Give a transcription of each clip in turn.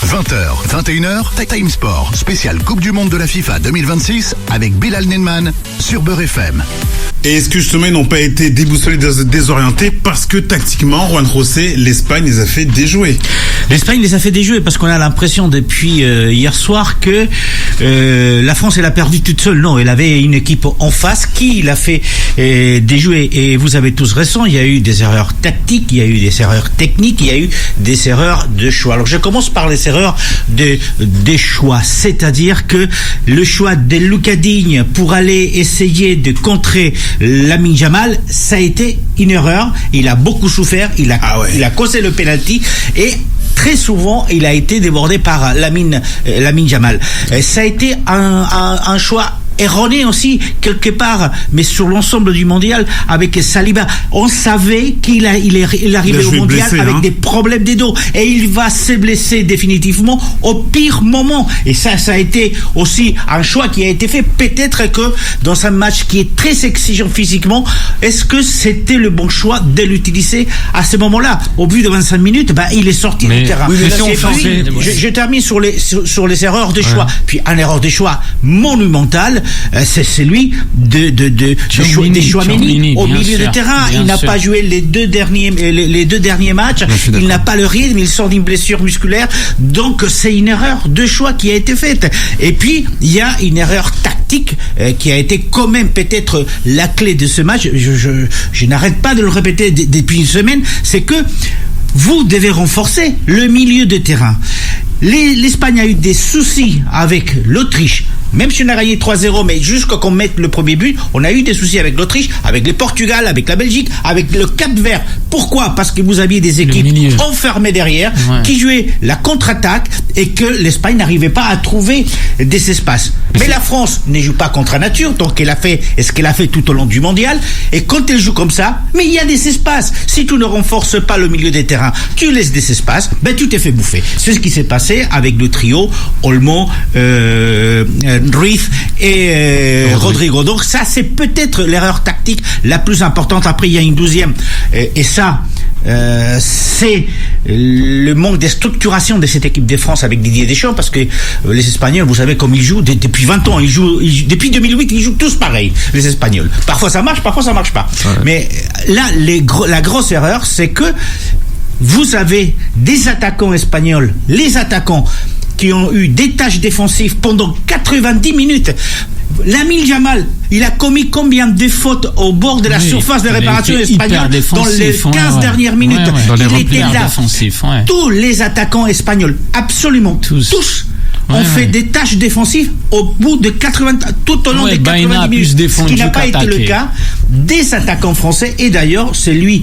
20h, 21h, Time Sport, spécial Coupe du Monde de la FIFA 2026 avec Bilal Nenman sur Beurre FM. Et est-ce que justement ils n'ont pas été déboussolés, désorientés parce que tactiquement, Juan José, l'Espagne les a fait déjouer? L'Espagne les a fait déjouer parce qu'on a l'impression depuis hier soir que la France elle a perdu toute seule. Non, elle avait une équipe en face qui l'a fait déjouer. Et vous avez tous raison, il y a eu des erreurs tactiques, il y a eu des erreurs techniques, il y a eu des erreurs de choix. Alors je commence par les erreurs des choix, c'est-à-dire que le choix de Lucas Digne pour aller essayer de contrer Lamine Yamal, ça a été une erreur. Il a beaucoup souffert, il a causé le penalty et très souvent, il a été débordé par Lamine Yamal. Ça a été un choix erroné aussi quelque part, mais sur l'ensemble du mondial avec Saliba, on savait qu'il arrivait au mondial blessé, avec des problèmes des dos et il va se blesser définitivement au pire moment. Et ça a été aussi un choix qui a été fait. Peut-être que dans un match qui est très exigeant physiquement, est-ce que c'était le bon choix de l'utiliser à ce moment-là? Au bout de 25 minutes, il est sorti du terrain. Oui, je termine sur les erreurs de choix. Puis une erreur de choix monumentale, c'est celui des Tchouaméni au milieu de terrain. Il n'a pas joué les deux derniers matchs. Il n'a pas le rythme. Il sort d'une blessure musculaire. Donc c'est une erreur de choix qui a été faite. Et puis il y a une erreur tactique qui a été quand même peut-être la clé de ce match. Je n'arrête pas de le répéter depuis une semaine. C'est que vous devez renforcer le milieu de terrain. L'Espagne a eu des soucis avec l'Autriche. Même si on a gagné 3-0, mais jusqu'à qu'on mette le premier but, on a eu des soucis avec l'Autriche, avec le Portugal, avec la Belgique, avec le Cap-Vert. Pourquoi? Parce que vous aviez des équipes enfermées derrière, qui jouaient la contre-attaque et que l'Espagne n'arrivait pas à trouver des espaces. Mais la France ne joue pas contre la nature, donc elle a fait ce qu'elle a fait tout au long du mondial. Et quand elle joue comme ça, mais il y a des espaces. Si tu ne renforces pas le milieu des terrains, tu laisses des espaces, tu t'es fait bouffer. C'est ce qui s'est passé avec le trio Olmo, Ruiz et Rodrigo. Donc ça, c'est peut-être l'erreur tactique la plus importante. Après, il y a une 12e. Et ça, c'est le manque de structuration de cette équipe de France avec Didier Deschamps, parce que les Espagnols, vous savez comme ils jouent depuis 20 ans, ils jouent depuis 2008, ils jouent tous pareil, les Espagnols. Parfois ça marche, parfois ça marche pas. Ouais. Mais là, la grosse erreur, c'est que vous avez des attaquants espagnols, les attaquants qui ont eu des tâches défensives pendant 90 minutes. Lamine Yamal, il a commis combien de fautes au bord de la surface de réparation espagnole dans les 15 dernières minutes? Il était là. Tous les attaquants espagnols, absolument tous, ont fait des tâches défensives au bout de 80, tout au long des 90 minutes, ce qui n'a pas été le cas des attaquants français. Et d'ailleurs, c'est lui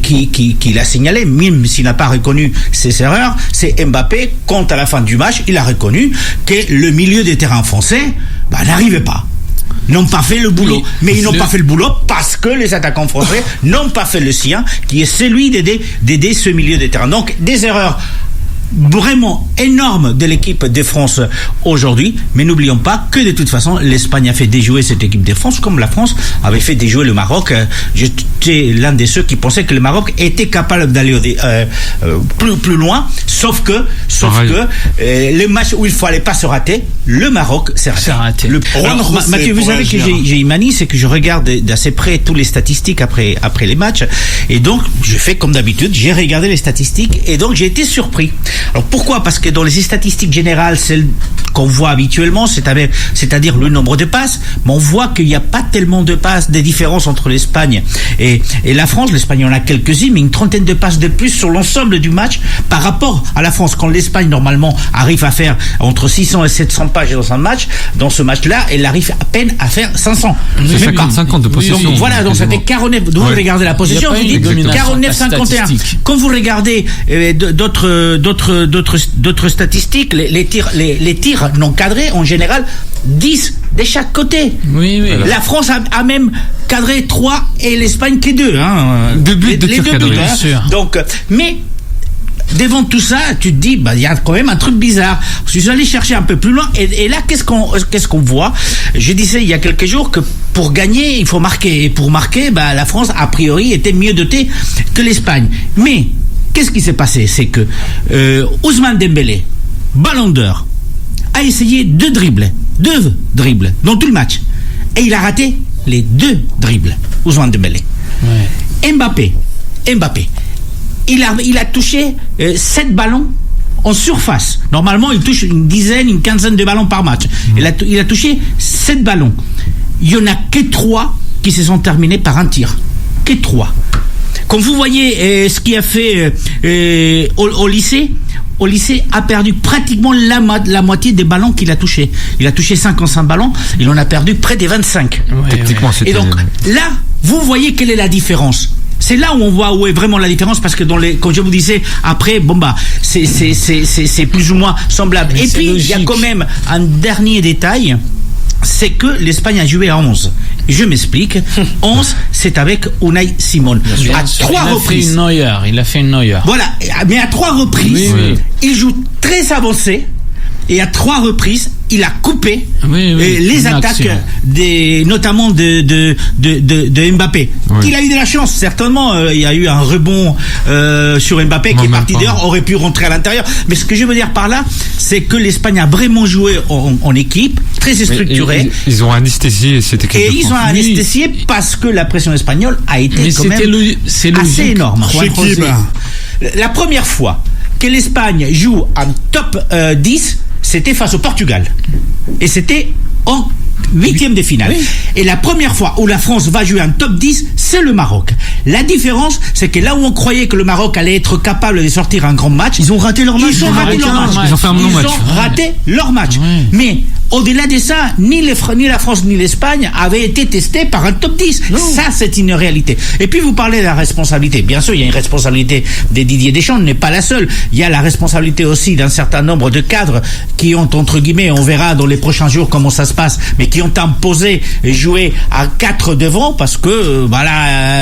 qui l'a signalé, même s'il n'a pas reconnu ses erreurs, c'est Mbappé. Quand à la fin du match, il a reconnu que le milieu des terrains français n'arrivait pas. N'ont pas fait le boulot. Mais ils n'ont pas fait le boulot parce que les attaquants français n'ont pas fait le sien, qui est celui d'aider ce milieu de terrain. Donc, des erreurs vraiment énorme de l'équipe de France aujourd'hui, mais n'oublions pas que de toute façon l'Espagne a fait déjouer cette équipe de France comme la France avait fait déjouer le Maroc. J'étais l'un de ceux qui pensaient que le Maroc était capable d'aller plus loin, sauf que le match où il fallait pas se rater, le Maroc s'est raté. Alors, Mathieu, vous savez que j'ai une manie, c'est que je regarde d'assez près tous les statistiques après les matchs, et donc je fais comme d'habitude, j'ai regardé les statistiques et donc j'ai été surpris. Alors pourquoi? Parce que dans les statistiques générales, celles qu'on voit habituellement, c'est-à-dire le nombre de passes, mais on voit qu'il n'y a pas tellement de passes, des différences entre l'Espagne et la France. L'Espagne en a quelques-unes, mais une trentaine de passes de plus sur l'ensemble du match par rapport à la France. Quand l'Espagne normalement arrive à faire entre 600 et 700 pages dans ce match-là, elle arrive à peine à faire 500. 50 de possession. Donc voilà, donc ça fait 49. Vous regardez la possession, vous dites 49-51. Quand vous regardez d'autres statistiques, les tirs non cadrés en général 10 de chaque côté. Oui. La France a même cadré 3 et l'Espagne que 2. Deux buts de tir cadré, bien sûr. Donc, mais devant tout ça, tu te dis, il y a quand même un truc bizarre. Je suis allé chercher un peu plus loin et là, qu'est-ce qu'on voit? Je disais il y a quelques jours que pour gagner, il faut marquer. Et pour marquer, la France, a priori, était mieux dotée que l'Espagne. Mais qu'est-ce qui s'est passé? C'est que Ousmane Dembélé, Ballon d'Or, a essayé 2 dribbles dans tout le match. Et il a raté les 2 dribbles, Ousmane Dembélé. Ouais. Mbappé, il a touché 7 ballons en surface. Normalement, il touche une quinzaine de ballons par match. Il a touché 7 ballons. Il n'y en a que 3 qui se sont terminés par un tir. Que 3. Quand vous voyez ce qu'il a fait au lycée a perdu pratiquement la moitié des ballons qu'il a touchés. Il a touché 55 ballons, il en a perdu près des 25. Techniquement, Et donc, là, vous voyez quelle est la différence. C'est là où on voit où est vraiment la différence, parce que comme je vous disais, après, c'est plus ou moins semblable. Mais et puis, il y a quand même un dernier détail, c'est que l'Espagne a joué à 11. Je m'explique. 11, c'est avec Unai Simón. À 3 reprises. Il a fait une Neuer. Voilà. Mais à 3 reprises, il joue très avancé. Et à 3 reprises, il a coupé les attaques notamment de Mbappé. Il a eu de la chance, certainement. Il y a eu un rebond sur Mbappé qui est parti dehors, aurait pu rentrer à l'intérieur. Mais ce que je veux dire par là, c'est que l'Espagne a vraiment joué en équipe, très structurée. Ils ont anesthésié cette équipe. Et ils ont anesthésié parce que la pression espagnole a été assez énorme. La première fois que l'Espagne joue en top 10, c'était face au Portugal. Et c'était en 8e de finale. Oui. Et la première fois où la France va jouer en top 10, c'est le Maroc. La différence, c'est que là où on croyait que le Maroc allait être capable de sortir un grand match, ils ont raté leur match. Ils ont raté leur match. Oui. Mais au-delà de ça, ni la France ni l'Espagne avaient été testés par un top 10. Non. Ça, c'est une réalité. Et puis, vous parlez de la responsabilité. Bien sûr, il y a une responsabilité de Didier Deschamps, n'est pas la seule. Il y a la responsabilité aussi d'un certain nombre de cadres qui ont, entre guillemets, on verra dans les prochains jours comment ça se passe, mais qui ont imposé jouer à 4 devant, parce que,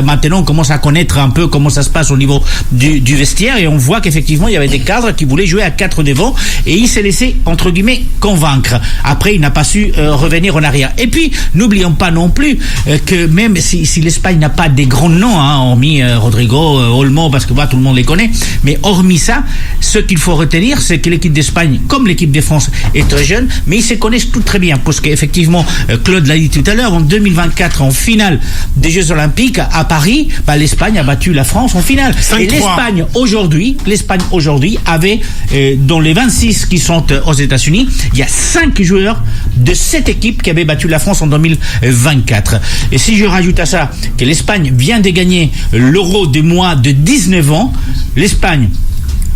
maintenant, on commence à connaître un peu comment ça se passe au niveau du vestiaire, et on voit qu'effectivement, il y avait des cadres qui voulaient jouer à 4 devant, et il s'est laissé, entre guillemets, convaincre. Après, il n'a pas su revenir en arrière. Et puis, n'oublions pas non plus que même si l'Espagne n'a pas des grands noms, hormis Rodrigo, Olmo, parce que tout le monde les connaît, mais hormis ça, ce qu'il faut retenir, c'est que l'équipe d'Espagne, comme l'équipe de France, est très jeune, mais ils se connaissent tous très bien, parce qu'effectivement, Claude l'a dit tout à l'heure, en 2024, en finale des Jeux Olympiques à Paris, l'Espagne a battu la France en finale. 5-3. Et l'Espagne aujourd'hui avait, dans les 26 qui sont aux États-Unis, il y a 5 joueurs de cette équipe qui avait battu la France en 2024. Et si je rajoute à ça que l'Espagne vient de gagner l'Euro des moins de 19 ans, l'Espagne,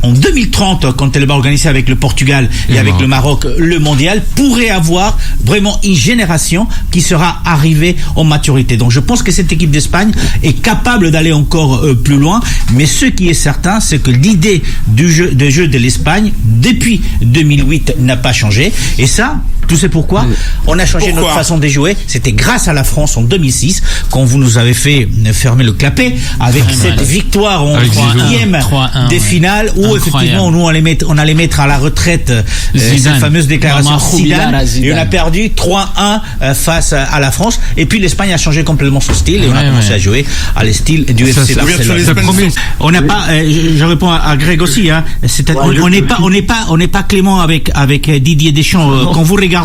en 2030, quand elle va organiser avec le Portugal et avec le Maroc le mondial, pourrait avoir vraiment une génération qui sera arrivée en maturité. Donc je pense que cette équipe d'Espagne est capable d'aller encore plus loin, mais ce qui est certain, c'est que l'idée de jeu de l'Espagne depuis 2008 n'a pas changé. Et ça, tu sais pourquoi ? On a changé notre façon de jouer. C'était grâce à la France en 2006, quand vous nous avez fait fermer le clapet avec cette victoire en 3e des finales, où effectivement nous on allait mettre à la retraite cette fameuse déclaration Zidane, et on a perdu 3-1 face à la France. Et puis l'Espagne a changé complètement son style, et on a commencé à jouer à le style du FC Barcelone. On n'a pas, je réponds à Greg aussi, on n'est pas clément avec Didier Deschamps. Quand vous regardez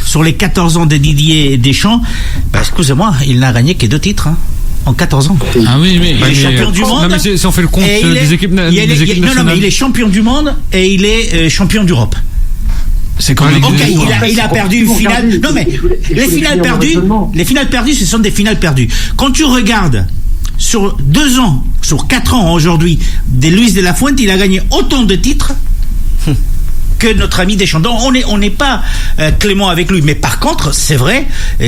sur les 14 ans de Didier Deschamps, excusez-moi, il n'a gagné que 2 titres. En 14 ans. Ah oui, mais il est champion du monde. Non, mais si on fait le compte des équipes nationales. Non, mais il est champion du monde et il est champion d'Europe. C'est quand même. Ok, il a perdu une finale. Non, mais les finales perdues, ce sont des finales perdues. Quand tu regardes sur 2 ans, sur 4 ans aujourd'hui, de Luis de la Fuente, il a gagné autant de titres que notre ami Deschamps. Donc on n'est pas clément avec lui, mais par contre c'est vrai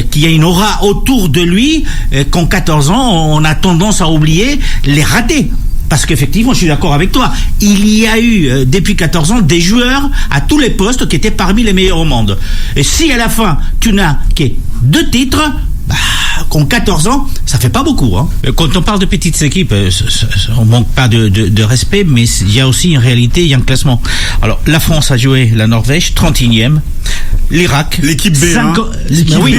qu'il y a une aura autour de lui qu'en 14 ans on a tendance à oublier les ratés. Parce qu'effectivement, je suis d'accord avec toi, il y a eu depuis 14 ans des joueurs à tous les postes qui étaient parmi les meilleurs au monde. Et si à la fin tu n'as que 2 titres, qu'en 14 ans, ça fait pas beaucoup. Quand on parle de petites équipes, on manque pas de respect, mais il y a aussi une réalité, il y a un classement. Alors, la France a joué la Norvège, 31e. l'Irak. L'équipe B. Oui,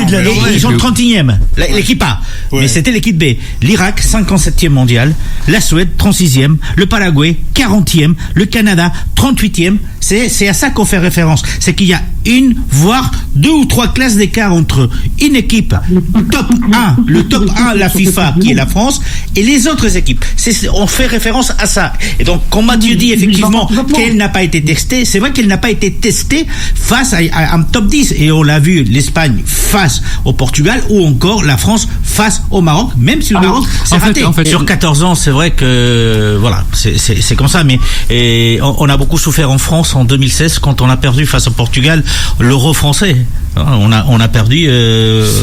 ils sont 31e. L'équipe A. Ouais. Mais c'était l'équipe B. L'Irak, 57e mondial. La Suède, 36e. Le Paraguay, 40e. Le Canada, 38e. C'est à ça qu'on fait référence. C'est qu'il y a une, voire 2 ou 3 classes d'écart entre une équipe top 1, le top 1, la FIFA, qui est la France, et les autres équipes. On fait référence à ça. Et donc, quand Mathieu dit effectivement qu'elle n'a pas été testée, c'est vrai qu'elle n'a pas été testée face à un top 10. Et on l'a vu, l'Espagne face au Portugal, ou encore la France face au Maroc, même si le Maroc s'est raté. Sur 14 ans, c'est vrai que, voilà, c'est comme ça, mais on a beaucoup souffert en France en 2016 quand on a perdu face au Portugal l'Euro français. On a perdu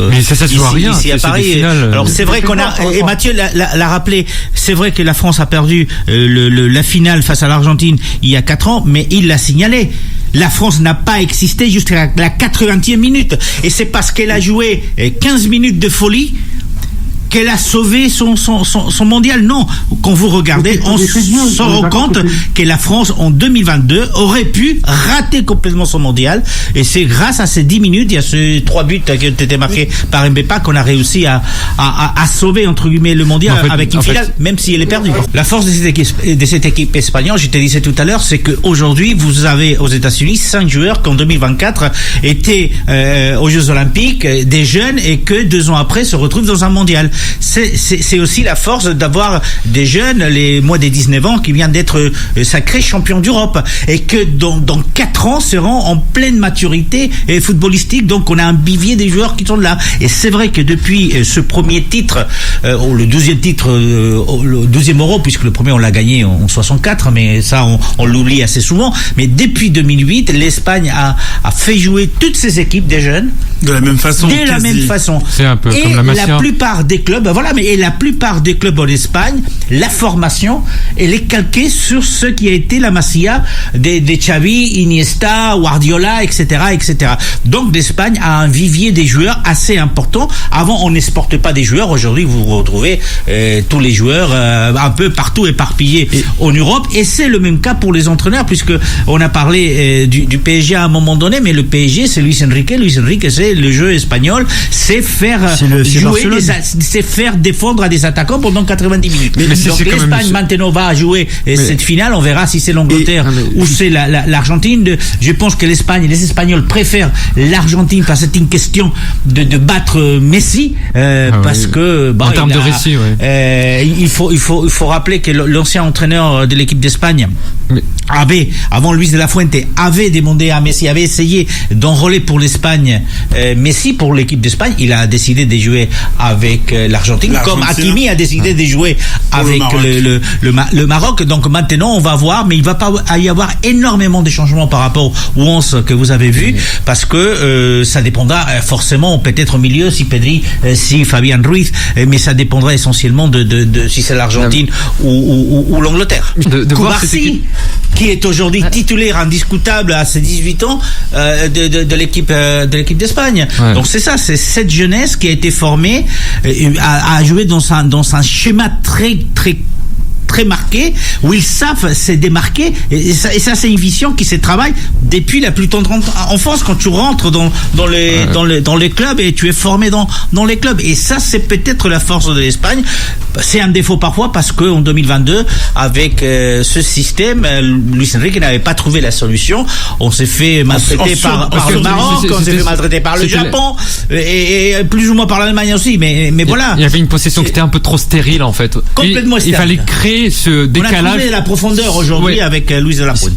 mais ça se joue à rien ici à Paris. Alors c'est vrai qu'on a, et Mathieu l'a rappelé, c'est vrai que la France a perdu la finale face à l'Argentine il y a 4 ans, mais il l'a signalé. La France n'a pas existé jusqu'à la 80e minute, et c'est parce qu'elle a joué 15 minutes de folie qu'elle a sauvé son mondial. Non, quand vous regardez, on se rend compte que la France en 2022 aurait pu rater complètement son mondial, et c'est grâce à ces 10 minutes, il y a ces 3 buts qui ont été marqués par Mbemba qu'on a réussi à sauver entre guillemets le mondial avec une finale, même si elle est perdue. La force de cette équipe espagnole, je te disais tout à l'heure, c'est qu'aujourd'hui vous avez aux États-Unis 5 joueurs qui en 2024 étaient aux Jeux Olympiques, des jeunes, et que 2 ans après se retrouvent dans un mondial. C'est aussi la force d'avoir des jeunes, les moins des 19 ans, qui viennent d'être sacrés champions d'Europe, et que dans 4 ans seront en pleine maturité footballistique. Donc on a un vivier des joueurs qui sont là. Et c'est vrai que depuis ce premier titre, le 12e titre, le 12e Euro, puisque le premier on l'a gagné en 64, mais ça on l'oublie assez souvent. Mais depuis 2008, l'Espagne a fait jouer toutes ses équipes des jeunes de la même façon. C'est un peu comme la Masia. La plupart des clubs, voilà, mais la plupart des clubs en Espagne, la formation, elle est calquée sur ce qui a été la Masia des Xavi, Iniesta, Guardiola, etc., etc. Donc l'Espagne a un vivier des joueurs assez important. Avant, on n'exportait pas des joueurs. Aujourd'hui, vous retrouvez tous les joueurs un peu partout éparpillés en Europe, et c'est le même cas pour les entraîneurs, puisque on a parlé du PSG à un moment donné, mais le PSG, c'est Luis Enrique, c'est le jeu espagnol, c'est faire jouer c'est faire défendre à des attaquants pendant 90 minutes. Mais donc l'Espagne maintenant va jouer cette finale, on verra si c'est l'Angleterre ou c'est l'Argentine. Je pense que les Espagnols préfèrent l'Argentine, parce que c'est une question de battre Messi, parce que en termes de récit, il faut rappeler que l'ancien entraîneur de l'équipe d'Espagne avait, avant Luis de la Fuente, avait demandé à Messi, avait essayé d'enrôler pour l'Espagne Messi pour l'équipe d'Espagne. Il a décidé de jouer avec l'Argentine, comme Hakimi a décidé de jouer avec le Maroc. Donc maintenant on va voir, mais il va pas y avoir énormément de changements par rapport aux 11 que vous avez vus, parce que ça dépendra forcément, peut-être au milieu, si Pedri, si Fabian Ruiz, mais ça dépendra essentiellement de si c'est l'Argentine ou l'Angleterre. Koubarsi, qui est aujourd'hui titulaire indiscutable à ses 18 ans de l'équipe d'Espagne. Donc c'est ça, c'est cette jeunesse qui a été formée à jouer dans un schéma très marqué, où ils savent se démarquer, et ça c'est une vision qui se travaille depuis la plus tendre enfance, quand tu rentres dans les clubs et tu es formé dans les clubs. Et ça, c'est peut-être la force de l'Espagne. C'est un défaut parfois, parce que en 2022, avec ce système, Luis Enrique n'avait pas trouvé la solution. On s'est fait maltraiter par le Maroc, on s'est fait maltraiter par le Japon, et plus ou moins par l'Allemagne aussi, mais voilà. Il y avait une possession qui était un peu trop stérile, en fait. Complètement stérile. Il fallait créer ce décalage. On a trouvé la profondeur aujourd'hui avec Luis de la Fuente.